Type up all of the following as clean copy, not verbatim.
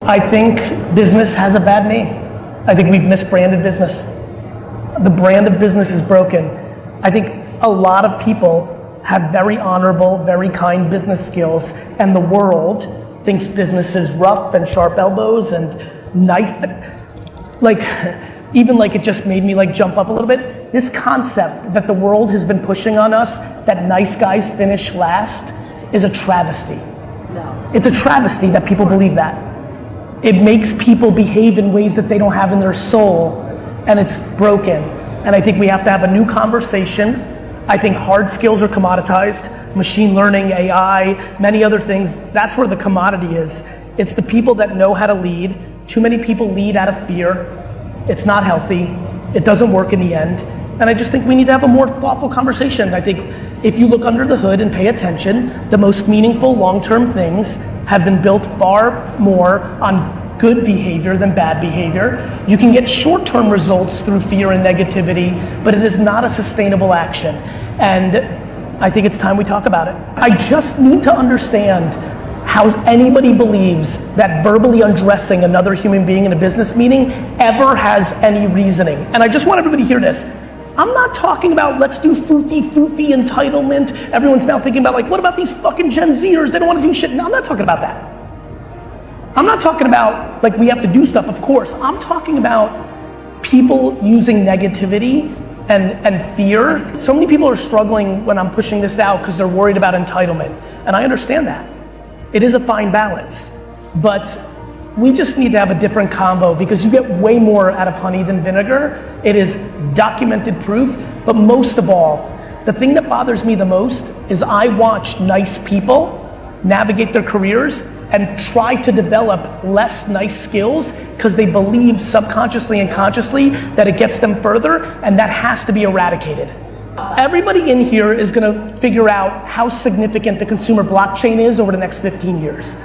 I think business has a bad name. I think we've misbranded business. The brand of business is broken. I think a lot of people have very honorable, very kind business skills, and the world thinks business is rough and sharp elbows and nice. Even it just made me jump up a little bit. This concept that the world has been pushing on us, that nice guys finish last, is a travesty. No. It's a travesty that people believe that. It makes people behave in ways that they don't have in their soul, and it's broken. And I think we have to have a new conversation. I think hard skills are commoditized, machine learning, AI, many other things. That's where the commodity is. It's the people that know how to lead. Too many people lead out of fear. It's not healthy. It doesn't work in the end. And I just think we need to have a more thoughtful conversation. I think if you look under the hood and pay attention, the most meaningful long-term things have been built far more on good behavior than bad behavior. You can get short-term results through fear and negativity, but it is not a sustainable action. And I think it's time we talk about it. I just need to understand how anybody believes that verbally undressing another human being in a business meeting ever has any reasoning. And I just want everybody to hear this. I'm not talking about let's do foofy entitlement. Everyone's now thinking about what about these fucking Gen Zers? They don't want to do shit. No, I'm not talking about that. I'm not talking about we have to do stuff, of course. I'm talking about people using negativity and fear. So many people are struggling when I'm pushing this out because they're worried about entitlement. And I understand that. It is a fine balance. But we just need to have a different combo because you get way more out of honey than vinegar. It is documented proof. But most of all, the thing that bothers me the most is I watch nice people navigate their careers and try to develop less nice skills because they believe subconsciously and consciously that it gets them further, and that has to be eradicated. Everybody in here is going to figure out how significant the consumer blockchain is over the next 15 years.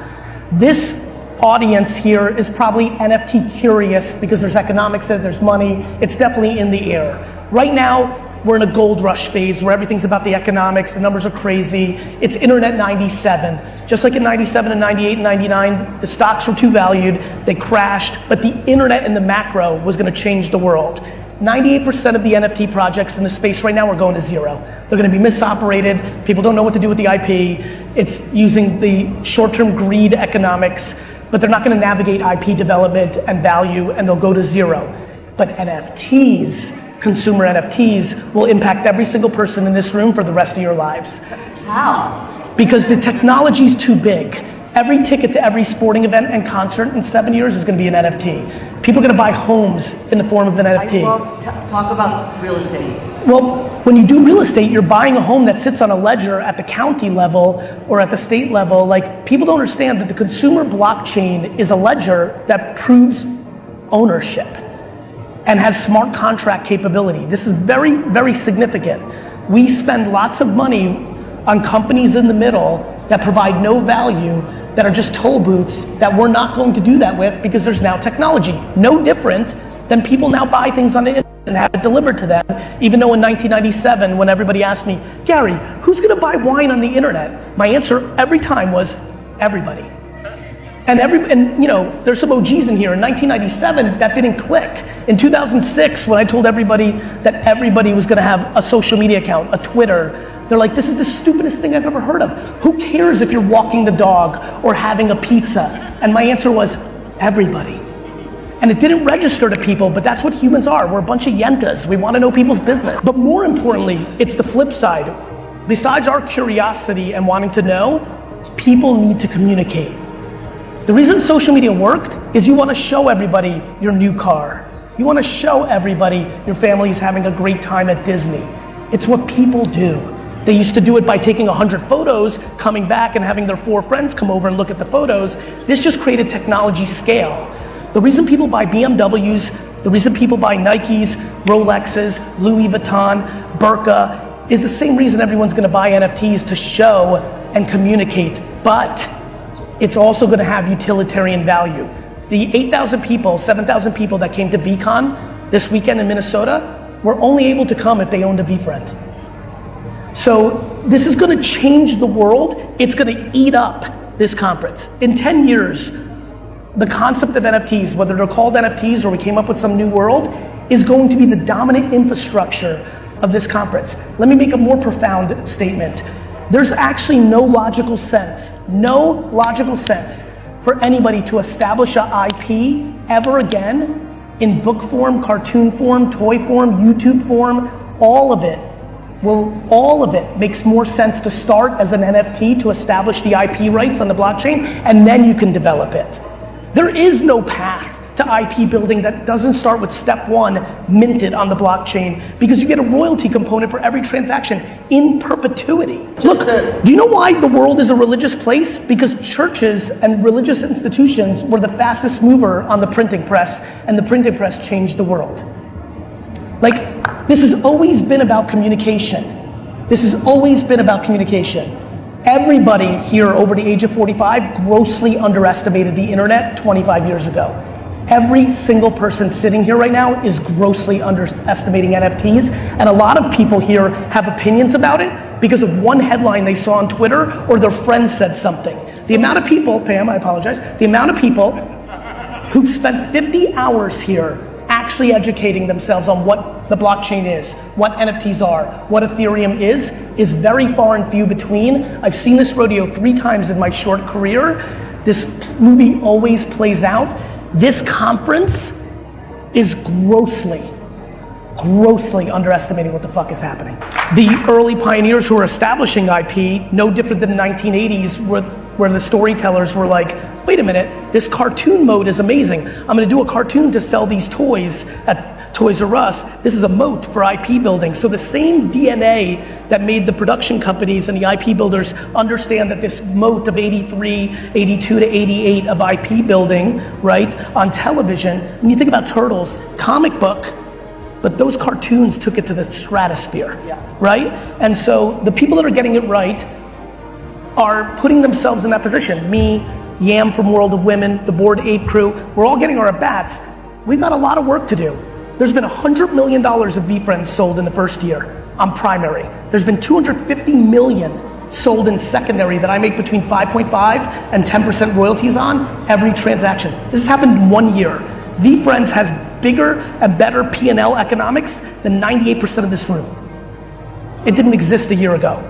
This audience here is probably NFT curious because there's economics in it, there's money. It's definitely in the air. Right now, we're in a gold rush phase where everything's about the economics, the numbers are crazy. It's internet 97. Just like in 97 and 98 and 99, the stocks were too valued, they crashed, but the internet and the macro was going to change the world. 98% of the NFT projects in the space right now are going to zero. They're going to be misoperated, people don't know what to do with the IP, it's using the short-term greed economics, but they're not going to navigate IP development and value, and they'll go to zero. But NFTs, consumer NFTs, will impact every single person in this room for the rest of your lives. How? Because the technology's too big. Every ticket to every sporting event and concert in 7 years is going to be an NFT. People are going to buy homes in the form of an NFT. I love talk about real estate. Well, when you do real estate, you're buying a home that sits on a ledger at the county level or at the state level. People don't understand that the consumer blockchain is a ledger that proves ownership and has smart contract capability. This is very, very significant. We spend lots of money on companies in the middle that provide no value, that are just toll booths, that we're not going to do that with because there's now technology. No different than people now buy things on the internet and have it delivered to them, even though in 1997, when everybody asked me, Gary, who's gonna buy wine on the internet? My answer every time was, everybody. And there's some OGs in here. In 1997, that didn't click. In 2006, when I told everybody that everybody was gonna have a social media account, a Twitter, they're like, this is the stupidest thing I've ever heard of. Who cares if you're walking the dog or having a pizza? And my answer was, everybody. And it didn't register to people, but that's what humans are. We're a bunch of yentas. We wanna know people's business. But more importantly, it's the flip side. Besides our curiosity and wanting to know, people need to communicate. The reason social media worked is you want to show everybody your new car. You want to show everybody your family's having a great time at Disney. It's what people do. They used to do it by taking 100 photos, coming back and having their 4 friends come over and look at the photos. This just created technology scale. The reason people buy BMWs, the reason people buy Nikes, Rolexes, Louis Vuitton, Birka, is the same reason everyone's going to buy NFTs, to show and communicate. But it's also going to have utilitarian value. The 8,000 people, 7,000 people that came to VCon this weekend in Minnesota were only able to come if they owned a VFriend. So this is going to change the world. It's going to eat up this conference. In 10 years, the concept of NFTs, whether they're called NFTs or we came up with some new world, is going to be the dominant infrastructure of this conference. Let me make a more profound statement. There's actually no logical sense for anybody to establish an IP ever again in book form, cartoon form, toy form, YouTube form. All of it makes more sense to start as an NFT to establish the IP rights on the blockchain, and then you can develop it. There is no path to IP building that doesn't start with step one, minted on the blockchain, because you get a royalty component for every transaction in perpetuity. Look, do you know why the world is a religious place? Because churches and religious institutions were the fastest mover on the printing press, and the printing press changed the world. Like, this has always been about communication. This has always been about communication. Everybody here over the age of 45 grossly underestimated the internet 25 years ago. Every single person sitting here right now is grossly underestimating NFTs, and a lot of people here have opinions about it because of one headline they saw on Twitter or their friend said something. The amount of people, Pam, I apologize, the amount of people who've spent 50 hours here actually educating themselves on what the blockchain is, what NFTs are, what Ethereum is very far and few between. I've seen this rodeo 3 times in my short career. This movie always plays out. This conference is grossly underestimating what the fuck is happening. The early pioneers who are establishing IP, no different than the 1980s, where the storytellers were like, wait a minute, this cartoon mode is amazing. I'm gonna do a cartoon to sell these toys at Toys R Us. This is a moat for IP building. So the same DNA that made the production companies and the IP builders understand that this moat of 83, 82 to 88 of IP building, right, on television, when you think about Turtles, comic book, but those cartoons took it to the stratosphere, right? And so the people that are getting it right are putting themselves in that position. Me, Yam from World of Women, the Bored Ape crew, we're all getting our at-bats. We've got a lot of work to do. There's been $100 million of VFriends sold in the first year on primary. There's been $250 million sold in secondary that I make between 5.5 and 10% royalties on every transaction. This has happened in 1 year. VFriends has bigger and better P&L economics than 98% of this room. It didn't exist a year ago.